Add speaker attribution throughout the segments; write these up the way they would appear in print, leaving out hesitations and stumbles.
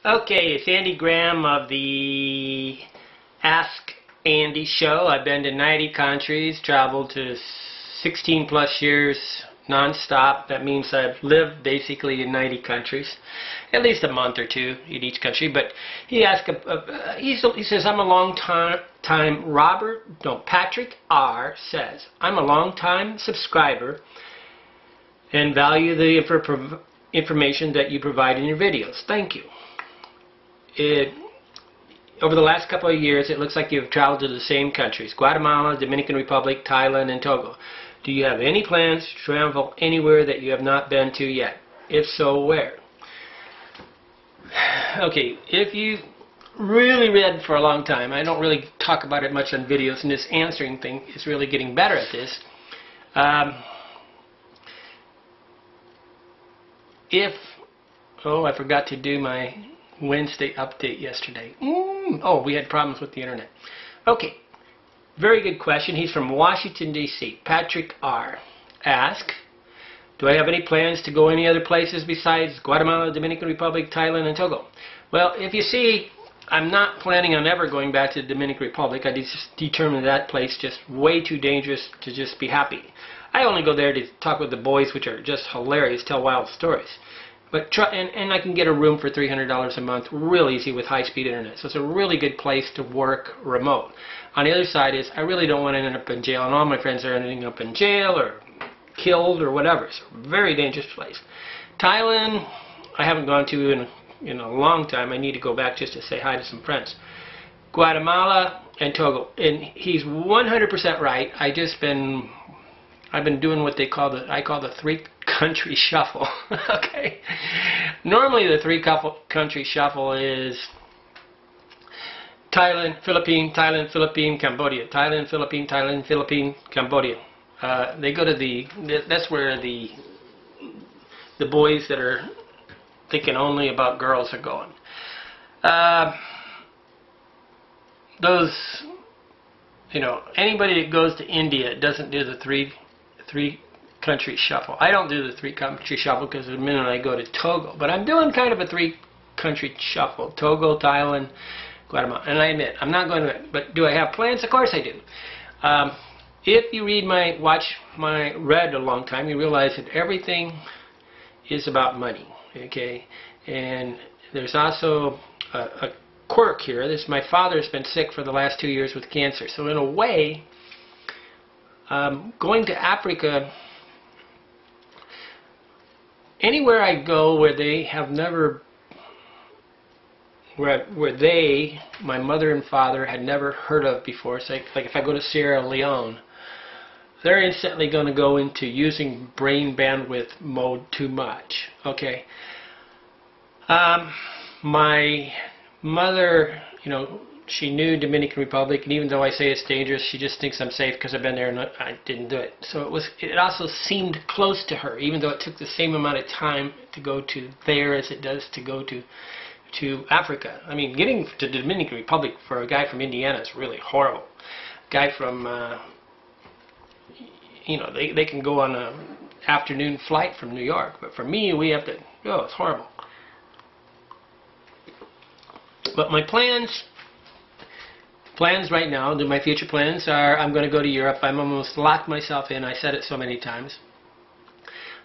Speaker 1: Okay, it's Andy Graham of the Ask Andy show. I've been to 90 countries, traveled to 16 plus years non-stop. That means I've lived basically in 90 countries, at least a month or two in each country. But he asked, he says, I'm a long time Patrick R. says, I'm a long time subscriber and value the information that you provide in your videos. Thank you. Over the last couple of years, it looks like you've traveled to the same countries: Guatemala, Dominican Republic, Thailand, and Togo. Do you have any plans to travel anywhere that you have not been to yet? If so, where? Okay, if you really read for a long time, I don't really talk about it much on videos, and this answering thing is really getting better at this. I forgot to do my Wednesday update yesterday. Oh, we had problems with the internet. Okay, very good question. He's from Washington, D.C. Patrick R. asked, do I have any plans to go any other places besides Guatemala, Dominican Republic, Thailand, and Togo? Well, if you see, I'm not planning on ever going back to the Dominican Republic. I just determined that place just way too dangerous to just be happy. I only go there to talk with the boys, which are just hilarious, tell wild stories. But and I can get a room for $300 a month real easy with high-speed internet. So it's a really good place to work remote. On the other side is I really don't want to end up in jail, and all my friends are ending up in jail or killed or whatever. It's a very dangerous place. Thailand, I haven't gone to in a long time. I need to go back just to say hi to some friends. Guatemala and Togo, and he's 100% right. I've been doing what I call the three-country shuffle. Okay. Normally the three-country shuffle is Thailand, Philippines, Cambodia. Thailand, Philippines, Cambodia. They go to that's where the boys that are thinking only about girls are going. Anybody that goes to India doesn't do the three-country shuffle. I don't do the three-country shuffle because the minute I go to Togo. But I'm doing kind of a three-country shuffle. Togo, Thailand, Guatemala. And I admit, I'm not going to, but do I have plans? Of course I do. If you read a long time, you realize that everything is about money. Okay? And there's also a quirk here. My father's been sick for the last 2 years with cancer. So in a way, going to Africa, anywhere I go where they have never, where my mother and father had never heard of before, so like if I go to Sierra Leone, they're instantly going to go into using brain bandwidth mode too much. Okay. My mother, she knew Dominican Republic, and even though I say it's dangerous, she just thinks I'm safe because I've been there and I didn't do it. So it also seemed close to her, even though it took the same amount of time to go to there as it does to go to Africa. I mean, getting to the Dominican Republic for a guy from Indiana is really horrible. A guy from, they can go on an afternoon flight from New York, but for me, we have to, it's horrible. But my plans right now, my future plans are, I'm going to go to Europe. I'm almost locked myself in. I said it so many times.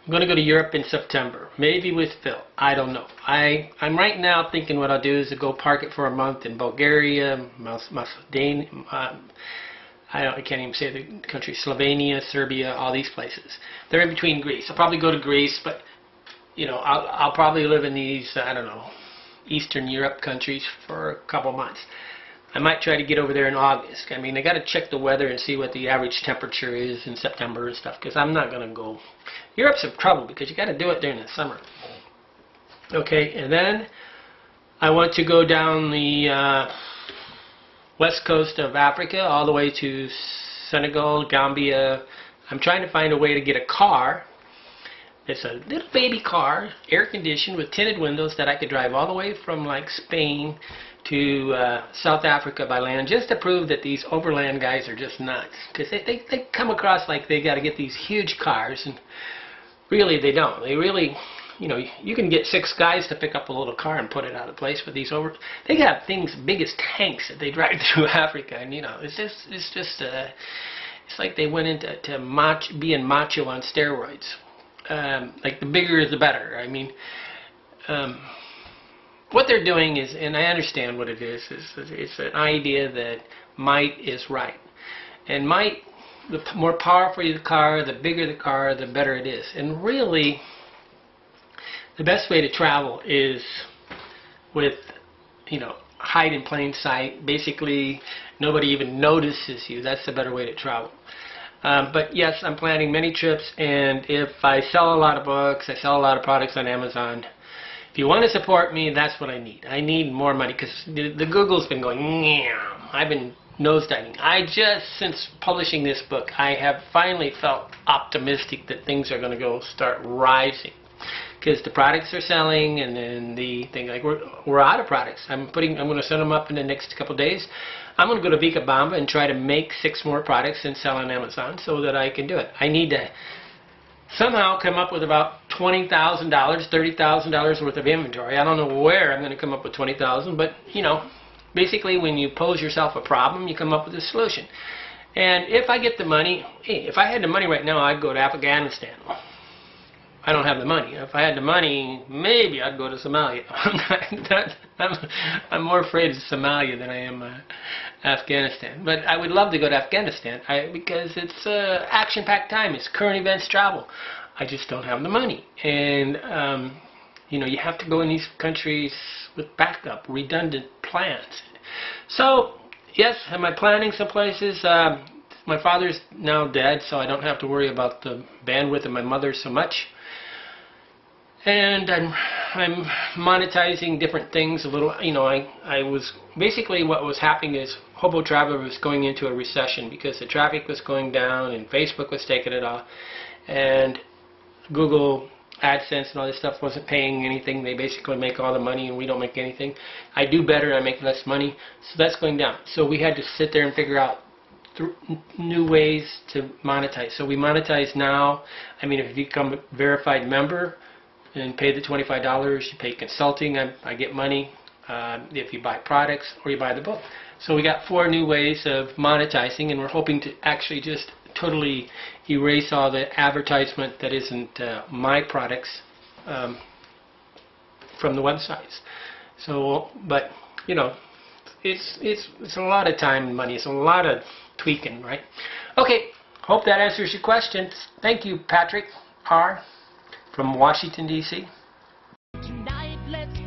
Speaker 1: I'm going to go to Europe in September, maybe with Phil. I don't know. I'm right now thinking what I'll do is to go park it for a month in Bulgaria, Macedonia, I can't even say the country, Slovenia, Serbia, all these places. They're in between Greece. I'll probably go to Greece, but I'll probably live in these, I don't know, Eastern Europe countries for a couple months. I might try to get over there in August. I mean, I got to check the weather and see what the average temperature is in September and stuff, because I'm not going to go. Europe's a trouble because you got to do it during the summer. Okay, and then I want to go down the west coast of Africa all the way to Senegal, Gambia. I'm trying to find a way to get a car. It's a little baby car, air-conditioned with tinted windows that I could drive all the way from like Spain to South Africa by land, just to prove that these overland guys are just nuts. Because they come across like they got to get these huge cars, and really they don't. They really you know, you can get 6 guys to pick up a little car and put it out of place with these they got things big as tanks that they drive through Africa, and you know, it's like they went into being macho on steroids. Like the bigger is the better. I mean, what they're doing is, and I understand what it is it's an idea that might is right. And might, the more powerful the car, the bigger the car, the better it is. And really, the best way to travel is with, you know, hide in plain sight. Basically, nobody even notices you. That's the better way to travel. But yes, I'm planning many trips, and if I sell a lot of books, I sell a lot of products on Amazon. If you want to support me, that's what I need. I need more money, because the Google's been going, meow. I've been nosediving. Since publishing this book, I have finally felt optimistic that things are going to start rising. Because the products are selling, and then the thing, like we're out of products. I'm going to set them up in the next couple days. I'm going to go to Vikabamba and try to make 6 more products and sell on Amazon so that I can do it. I need to somehow come up with about $20,000, $30,000 worth of inventory. I don't know where I'm going to come up with $20,000, but you know, basically when you pose yourself a problem, you come up with a solution. And if I get the money, hey, if I had the money right now, I'd go to Afghanistan. I don't have the money. If I had the money, maybe I'd go to Somalia. I'm more afraid of Somalia than I am Afghanistan. But I would love to go to Afghanistan because it's action-packed time. It's current events travel. I just don't have the money. And, you know, you have to go in these countries with backup, redundant plans. So, yes, am I planning some places? My father's now dead, so I don't have to worry about the bandwidth of my mother so much. And I'm monetizing different things a little. You know, I was basically, what was happening is Hobo Traveler was going into a recession because the traffic was going down and Facebook was taking it off, and Google AdSense and all this stuff wasn't paying anything. They basically make all the money and we don't make anything. I do better, I make less money, so that's going down. So we had to sit there and figure out new ways to monetize. So we monetize now. I mean, if you become a verified member and pay the $25, you pay consulting, I get money if you buy products or you buy the book. So we got 4 new ways of monetizing, and we're hoping to actually just totally erase all the advertisement that isn't my products from the websites. So, but you know, it's a lot of time and money. It's a lot of tweaking, right? Okay, hope that answers your questions. Thank you, Patrick R. from Washington, D.C.
Speaker 2: Tonight, let's